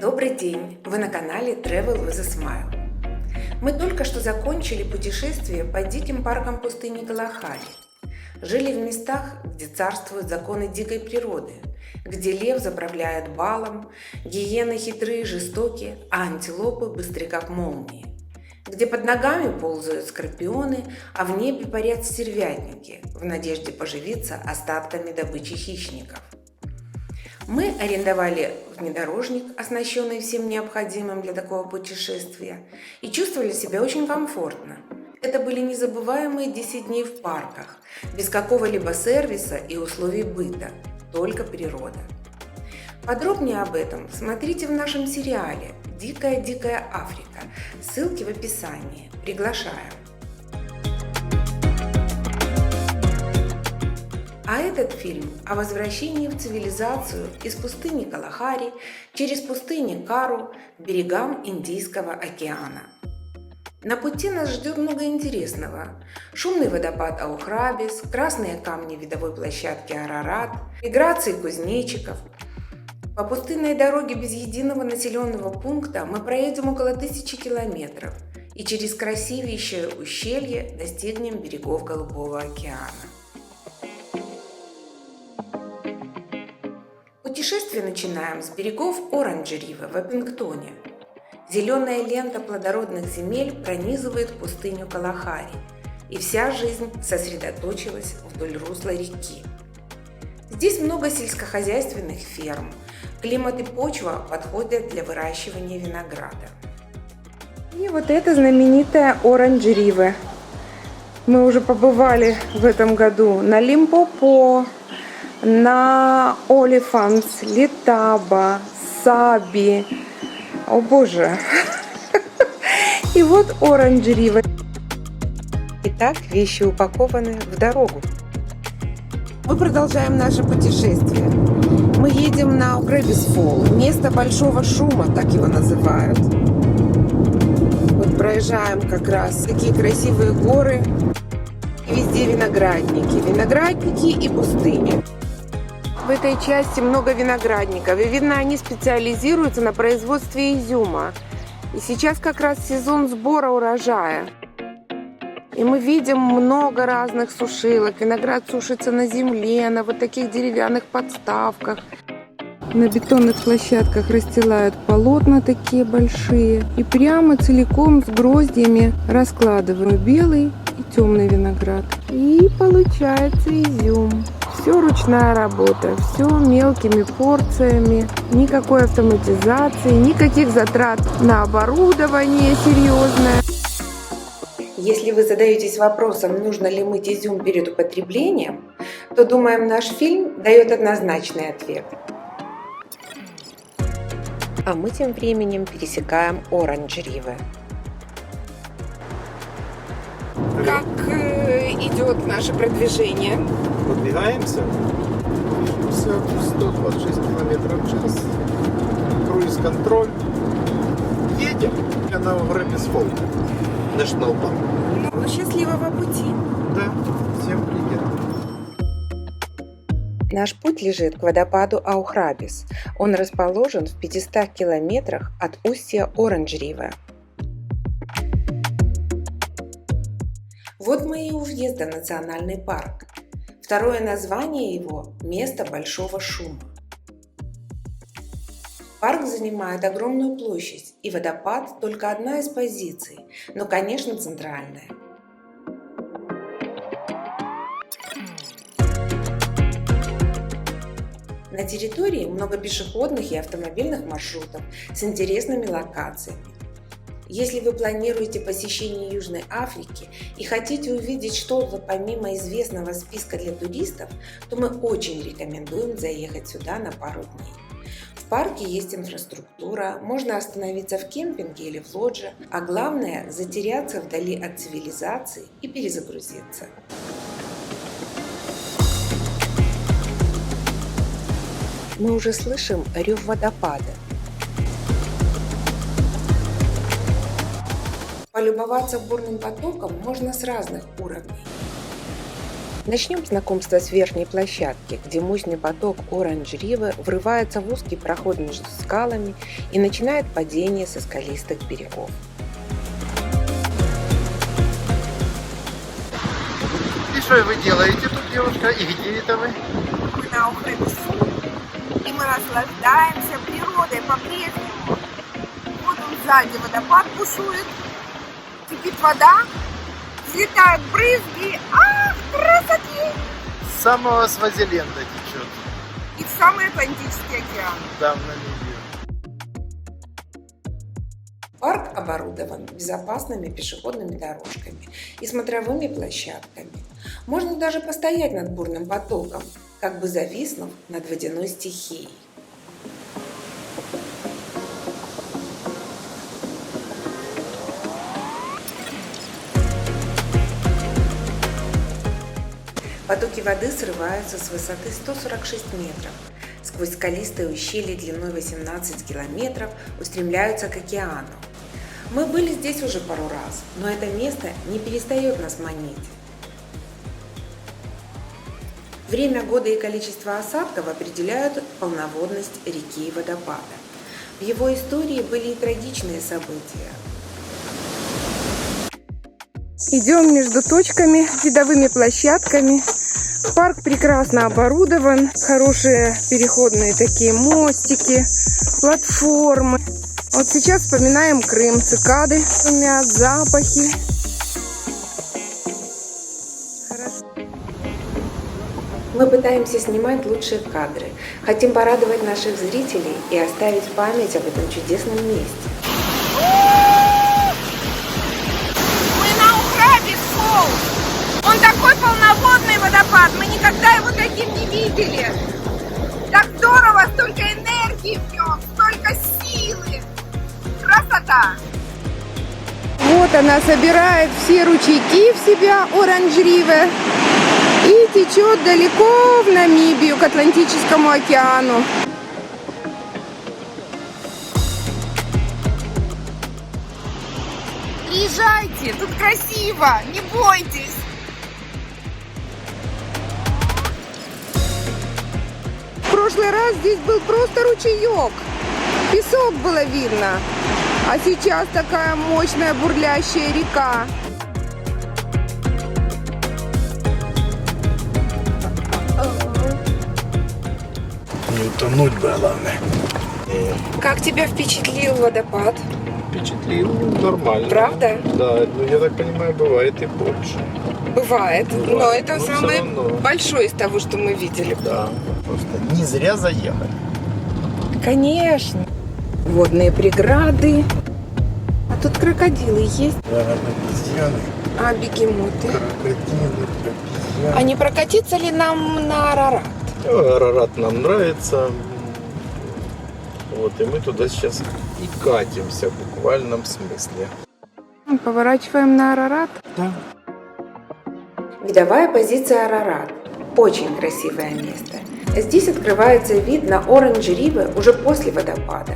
Добрый день! Вы на канале Travel with a Smile. Мы только что закончили путешествие по диким паркам пустыни Калахари. Жили в местах, где царствуют законы дикой природы, где лев заправляет балом, гиены хитрые и жестокие, а антилопы быстры как молнии, где под ногами ползают скорпионы, а в небе парят стервятники в надежде поживиться остатками добычи хищников. Мы арендовали внедорожник, оснащенный всем необходимым для такого путешествия, и чувствовали себя очень комфортно. Это были незабываемые 10 дней в парках, без какого-либо сервиса и условий быта, только природа. Подробнее об этом смотрите в нашем сериале «Дикая-дикая Африка». Ссылки в описании. Приглашаем. А этот фильм о возвращении в цивилизацию из пустыни Калахари через пустыни Кару к берегам Индийского океана. На пути нас ждет много интересного. Шумный водопад Аухрабис, красные камни видовой площадки Арарат, миграции кузнечиков. По пустынной дороге без единого населенного пункта мы проедем около 1000 километров и через красивейшее ущелье достигнем берегов Голубого океана. Путешествие начинаем с берегов Оранж-Ривер в Эппингтоне. Зеленая лента плодородных земель пронизывает пустыню Калахари, и вся жизнь сосредоточилась вдоль русла реки. Здесь много сельскохозяйственных ферм, климат и почва подходят для выращивания винограда. И вот это знаменитая Оранж-Ривер. Мы уже побывали в этом году на Лимпопо, на Олифантс, Литаба, Саби. О боже! И вот Оранж-Ривер. Итак, вещи упакованы в дорогу. Мы продолжаем наше путешествие. Мы едем на Аухрабис Фолл, место большого шума, так его называют. Вот проезжаем как раз такие красивые горы. Везде виноградники и пустыни. В этой части много виноградников, и видно, они специализируются на производстве изюма. И сейчас как раз сезон сбора урожая. И мы видим много разных сушилок. Виноград сушится на земле, на вот таких деревянных подставках. На бетонных площадках расстилают полотна такие большие. И прямо целиком с гроздьями раскладываю белый и темный виноград. И получается изюм. Все ручная работа, все мелкими порциями, никакой автоматизации, никаких затрат на оборудование серьезное. Если вы задаетесь вопросом, нужно ли мыть изюм перед употреблением, то, думаем, наш фильм дает однозначный ответ. А мы тем временем пересекаем Оранж-Ривер. Как идет наше продвижение? Подвигаемся. Все 126 км в час. Круиз-контроль. Едем на Аухрабис Фолл. National Park. Ну, счастливого пути! Да, всем привет! Наш путь лежит к водопаду Аухрабис. Он расположен в 500 километрах от устья Оранж-Ривер. Вот мы и у въезда в национальный парк. Второе название его – место большого шума. Парк занимает огромную площадь, и водопад – только одна из позиций, но, конечно, центральная. На территории много пешеходных и автомобильных маршрутов с интересными локациями. Если вы планируете посещение Южной Африки и хотите увидеть что-то помимо известного списка для туристов, то мы очень рекомендуем заехать сюда на пару дней. В парке есть инфраструктура, можно остановиться в кемпинге или в лодже, а главное – затеряться вдали от цивилизации и перезагрузиться. Мы уже слышим рев водопада. Полюбоваться бурным потоком можно с разных уровней. Начнем знакомство с верхней площадки, где мощный поток Оранж-Ривы врывается в узкий проход между скалами и начинает падение со скалистых берегов. И что вы делаете тут, девушка? И где это вы? Мы на Охребису, и мы наслаждаемся природой по-прежнему. Вот он сзади водопад бушует, кипит вода, взлетают брызги. Ах, красоты! С самого Свазиленда течет. И в самый Атлантический океан. Да, в Намибию. Парк оборудован безопасными пешеходными дорожками и смотровыми площадками. Можно даже постоять над бурным потоком, как бы зависнув над водяной стихией. Потоки воды срываются с высоты 146 метров. Сквозь скалистые ущелья длиной 18 километров устремляются к океану. Мы были здесь уже пару раз, но это место не перестает нас манить. Время года и количество осадков определяют полноводность реки и водопада. В его истории были и трагичные события. Идем между точками, видовыми площадками. Парк прекрасно оборудован, хорошие переходные такие мостики, платформы. Вот сейчас вспоминаем Крым, цикады шумят, запахи. Мы пытаемся снимать лучшие кадры, хотим порадовать наших зрителей и оставить память об этом чудесном месте. Мы на Охребису! Он такой полноводный водопад, мы никогда его таким не видели. Так здорово, столько энергии в нем, столько силы. Красота! Вот она собирает все ручейки в себя, Оранж-Риве, и течет далеко в Намибию, к Атлантическому океану. Приезжайте, тут красиво, не бойтесь. В прошлый раз здесь был просто ручеек, песок было видно, а сейчас такая мощная бурлящая река. Не утонуть бы, главное. Как тебя впечатлил водопад? Впечатлил нормально. Правда? Да, ну я так понимаю, бывает и больше. Бывает, но это но самый всё равно. большой из того, что мы видели. Да, просто не зря заехали. Конечно. Водные преграды. А тут крокодилы есть, Да, обезьяны, а бегемоты. крокодилы, обезьяны. А не прокатиться ли нам на Арарат? Арарат нам нравится. Вот, и мы туда сейчас и катимся в буквальном смысле. Поворачиваем на Арарат. Да. Видовая позиция Арарат. Очень красивое место. Здесь открывается вид на Оранж-Риве уже после водопада.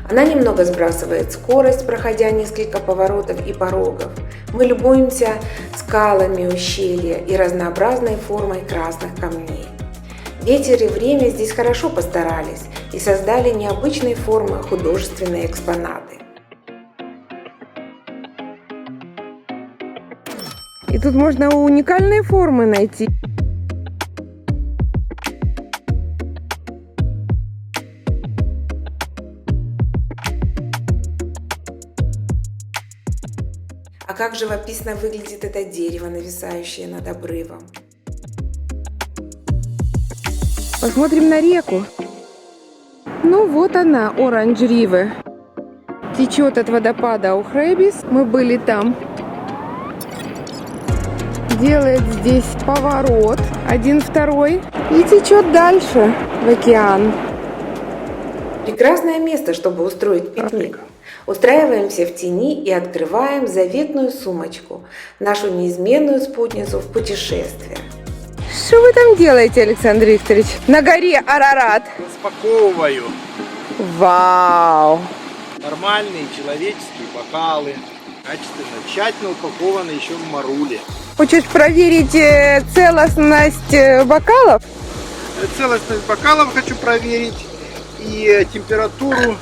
Она немного сбрасывает скорость, проходя несколько поворотов и порогов. Мы любуемся скалами ущелья и разнообразной формой красных камней. Ветер и время здесь хорошо постарались и создали необычной формы художественные экспонаты. И тут можно уникальные формы найти. А как живописно выглядит это дерево, нависающее над обрывом. Посмотрим на реку. Ну вот она, Оранж-Риве. Течет от водопада Охребис. Мы были там. Делает здесь поворот, один, второй, и течет дальше в океан. Прекрасное место, чтобы устроить пикник. Устраиваемся в тени и открываем заветную сумочку, нашу неизменную спутницу в путешествие. Что вы там делаете, Александр Викторович? На горе Арарат. Распаковываю Вау! нормальные человеческие бокалы. Качественно, тщательно упакованы еще в маруле. Хочешь проверить целостность бокалов? Целостность бокалов хочу проверить и температуру,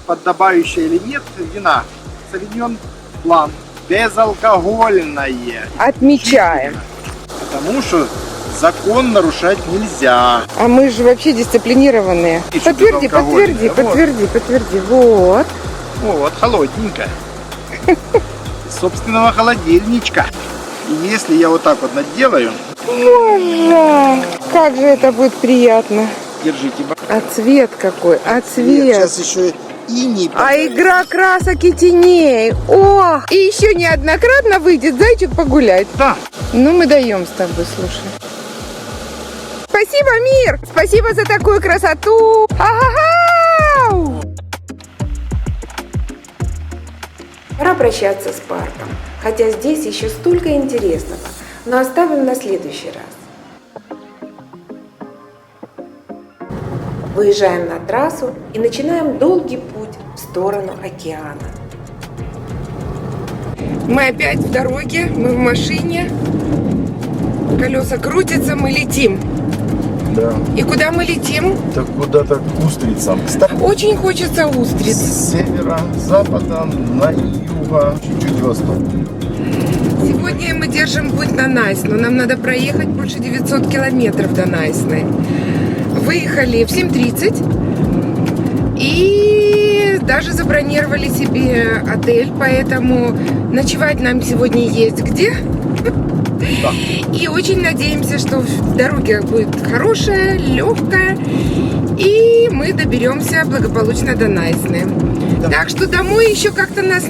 подобающая или нет, вина. Sauvignon Blanc, безалкогольное. Отмечаем. Потому что закон нарушать нельзя. А мы же вообще дисциплинированные. Пишут Подтверди, подтверди, безалкогольное. подтверди, подтверди. Вот. Вот, холодненько. Из собственного холодильничка. И если я вот так вот наделаю, Боже, как же это будет приятно. держите. А цвет какой, а цвет. Сейчас еще и не... А игра красок и теней. О, и еще неоднократно выйдет зайчик погулять. Да. Ну, мы даем с тобой, слушай. Спасибо, мир! Спасибо за такую красоту! Ага! Пора прощаться с парком, хотя здесь еще столько интересного, но оставим на следующий раз. Выезжаем на трассу и начинаем долгий путь в сторону океана. Мы опять в дороге, мы в машине. Колеса крутятся, мы летим. Да. И куда мы летим? Так куда-то к устрицам. Кстати, Очень хочется устриц. с севера, с запада, на юга, чуть-чуть восток. Сегодня мы держим путь на Найсну. Нам надо проехать больше 900 километров до Найсны. Выехали в 7:30 и даже забронировали себе отель, поэтому ночевать нам сегодня есть где. Да. И очень надеемся, что дорога будет хорошая, легкая, и мы доберемся благополучно до Найсны. Да. Так что домой еще как-то нас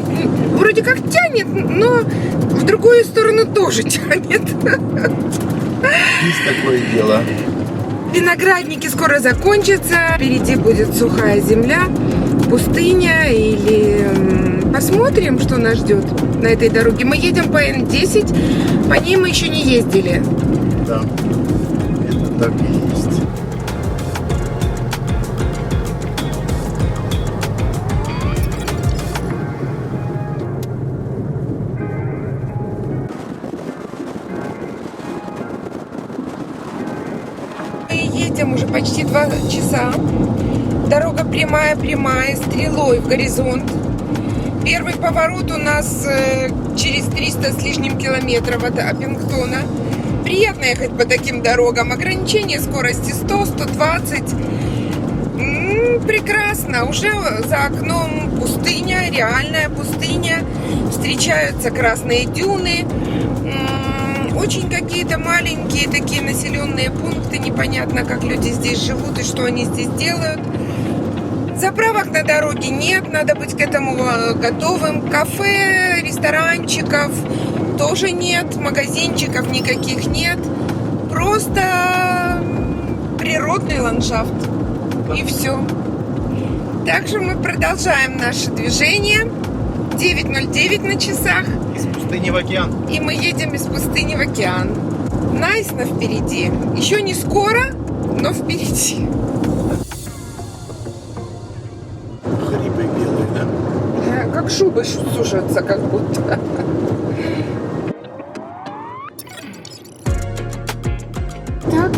вроде как тянет, но в другую сторону тоже тянет. Есть такое дело. Виноградники скоро закончатся, впереди будет сухая земля, пустыня или посмотрим, что нас ждет на этой дороге. Мы едем по Н10, по ней мы еще не ездили. Да. Это так и есть. Мы едем уже почти 2 часа. Дорога прямая-прямая, стрелой в горизонт. Первый поворот у нас через 300 с лишним километров от Аппингтона. Приятно ехать по таким дорогам. Ограничение скорости 100-120. Прекрасно. Уже за окном пустыня, реальная пустыня. Встречаются красные дюны. Очень какие-то маленькие такие населенные пункты. Непонятно, как люди здесь живут и что они здесь делают. Заправок на дороге нет, надо быть к этому готовым. Кафе, ресторанчиков тоже нет, магазинчиков никаких нет. Просто природный ландшафт. И все. Также мы продолжаем наше движение. 9:09 на часах. Из пустыни в океан. И мы едем из пустыни в океан. Найсна впереди. Еще не скоро, но впереди. Грибы белые, да? Как шубы сушатся, как будто. Так,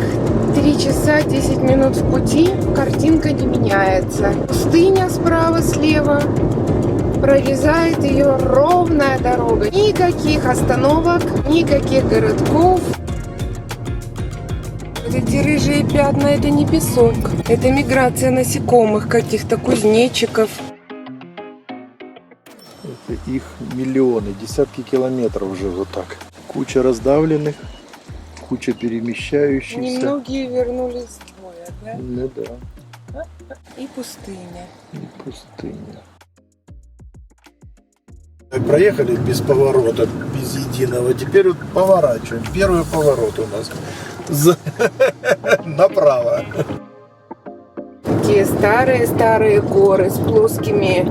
3 часа 10 минут в пути. Картинка не меняется. Пустыня справа-слева. Прорезает ее ровная дорога. Никаких остановок, никаких городков. Вот эти рыжие пятна, это не песок. Это миграция насекомых, каких-то кузнечиков. Это их миллионы, десятки километров уже вот так. Куча раздавленных, куча перемещающихся. Немногие вернулись с боя, да? Ну да, И пустыня. и пустыня. Мы проехали без поворота, без единого. Теперь вот поворачиваем. Первый поворот у нас направо. Такие старые-старые горы с плоскими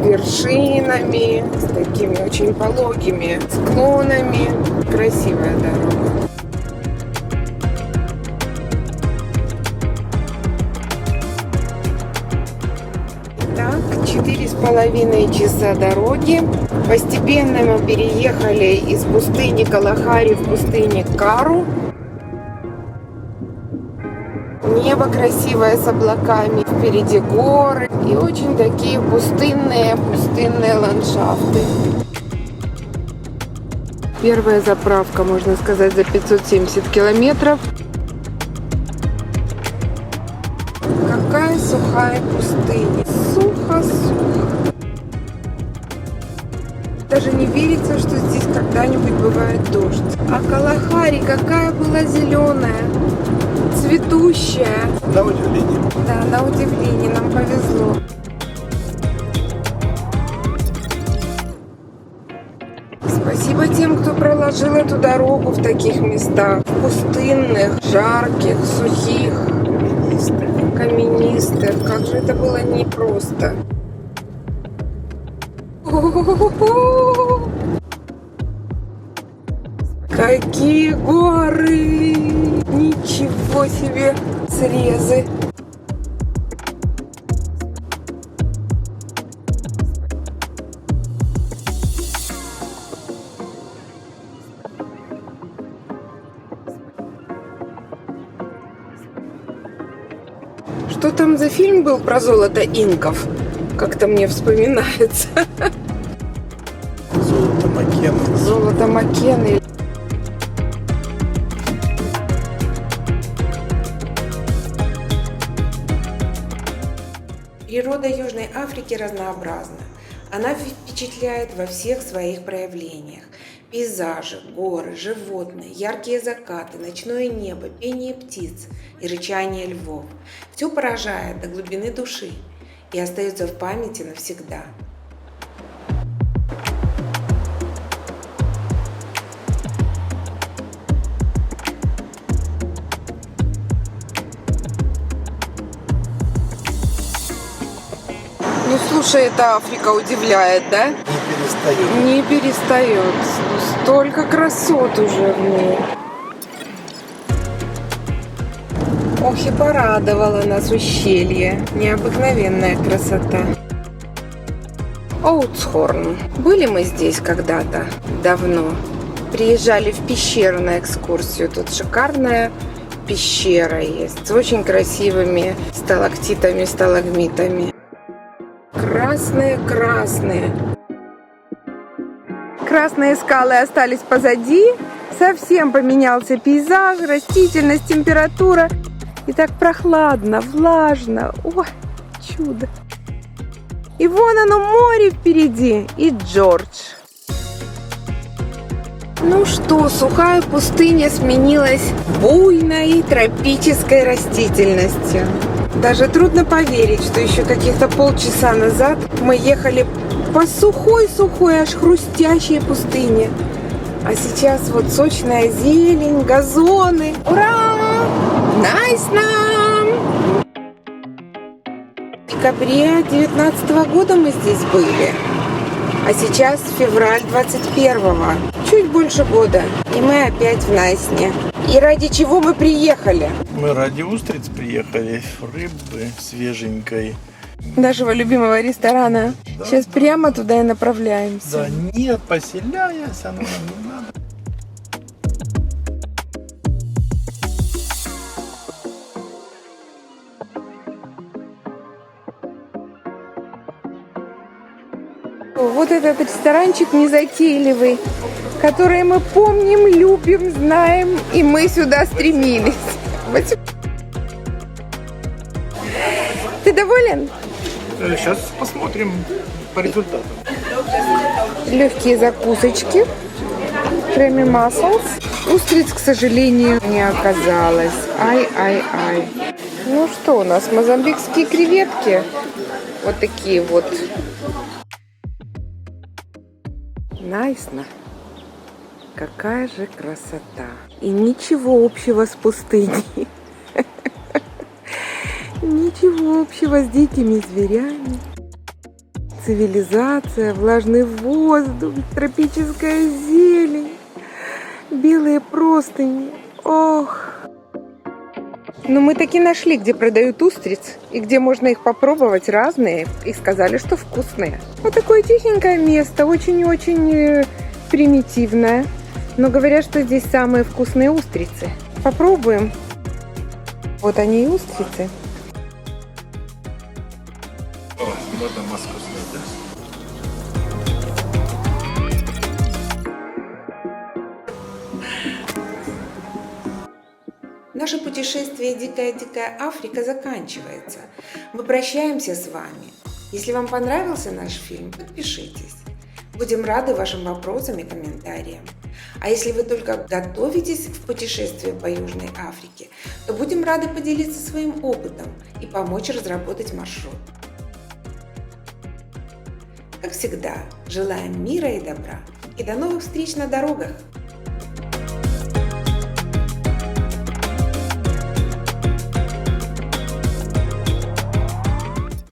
вершинами, с такими очень пологими склонами. Красивая дорога. Так, 4,5 часа дороги. Постепенно мы переехали из пустыни Калахари в пустыню Кару. Небо красивое с облаками, впереди горы и очень такие пустынные ландшафты. Первая заправка, можно сказать, за 570 километров. Какая сухая пустыня. Сухо-сухо. Даже не верится, что здесь когда-нибудь бывает дождь. А Калахари какая была зеленая, цветущая. На удивление. Да, на удивление, нам повезло. Спасибо тем, кто проложил эту дорогу в таких местах. Пустынных, жарких, сухих, каменистых. Как же это было непросто. Какие горы! Ничего себе срезы! Что там за фильм был про золото инков? Как-то мне вспоминается. Золото Маккены. Золото Маккены. Природа Южной Африки разнообразна. Она впечатляет во всех своих проявлениях. Пейзажи, горы, животные, яркие закаты, ночное небо, пение птиц и рычание львов. Все поражает до глубины души и остается в памяти навсегда. Ну слушай, эта Африка удивляет, да? Не перестает. Не перестает. Столько красот уже в ней. Ох, и порадовало нас ущелье. Необыкновенная красота. Оутсхорн. Были мы здесь когда-то, давно. Приезжали в пещеру на экскурсию. Тут шикарная пещера есть. С очень красивыми сталактитами, сталагмитами. Красные. Красные скалы остались позади. Совсем поменялся пейзаж, растительность, температура. И так прохладно, влажно. Ой, чудо. И вон оно, море впереди. И Джордж. Ну что, сухая пустыня сменилась буйной тропической растительностью. Даже трудно поверить, что еще каких-то полчаса назад мы ехали по сухой, аж хрустящей пустыне. А сейчас вот сочная зелень, газоны. Ура! Найс нам! В декабре 2019 года мы здесь были. А сейчас февраль 21-го. Чуть больше года. И мы опять в Найсне. И ради чего мы приехали? Мы ради устриц приехали, рыбы свеженькой. Нашего любимого ресторана. Да, Сейчас да. прямо туда и направляемся. Да нет, поселяясь, оно нам не надо. Вот этот ресторанчик незатейливый, который мы помним, любим, знаем, и мы сюда стремились. Ты доволен? Сейчас посмотрим по результатам. Легкие закусочки. Креми маслс. Устриц, к сожалению, не оказалось. Ай. Ну что у нас? Мозамбикские креветки. Вот такие вот. Найсно. Какая же красота. И ничего общего с пустыней. Ничего общего с дикими зверями. Цивилизация, влажный воздух, тропическая зелень, белые простыни. Ох! Ну, мы таки нашли, где продают устриц и где можно их попробовать разные. И сказали, что вкусные. Вот такое тихенькое место, очень-очень примитивное. Но говорят, что здесь самые вкусные устрицы. Попробуем. Вот они и устрицы. Можно маску снять, да? Наше путешествие «Дикая-дикая Африка» заканчивается. Мы прощаемся с вами. Если вам понравился наш фильм, подпишитесь. Будем рады вашим вопросам и комментариям. А если вы только готовитесь в путешествие по Южной Африке, то будем рады поделиться своим опытом и помочь разработать маршрут. Как всегда, желаем мира и добра. И до новых встреч на дорогах!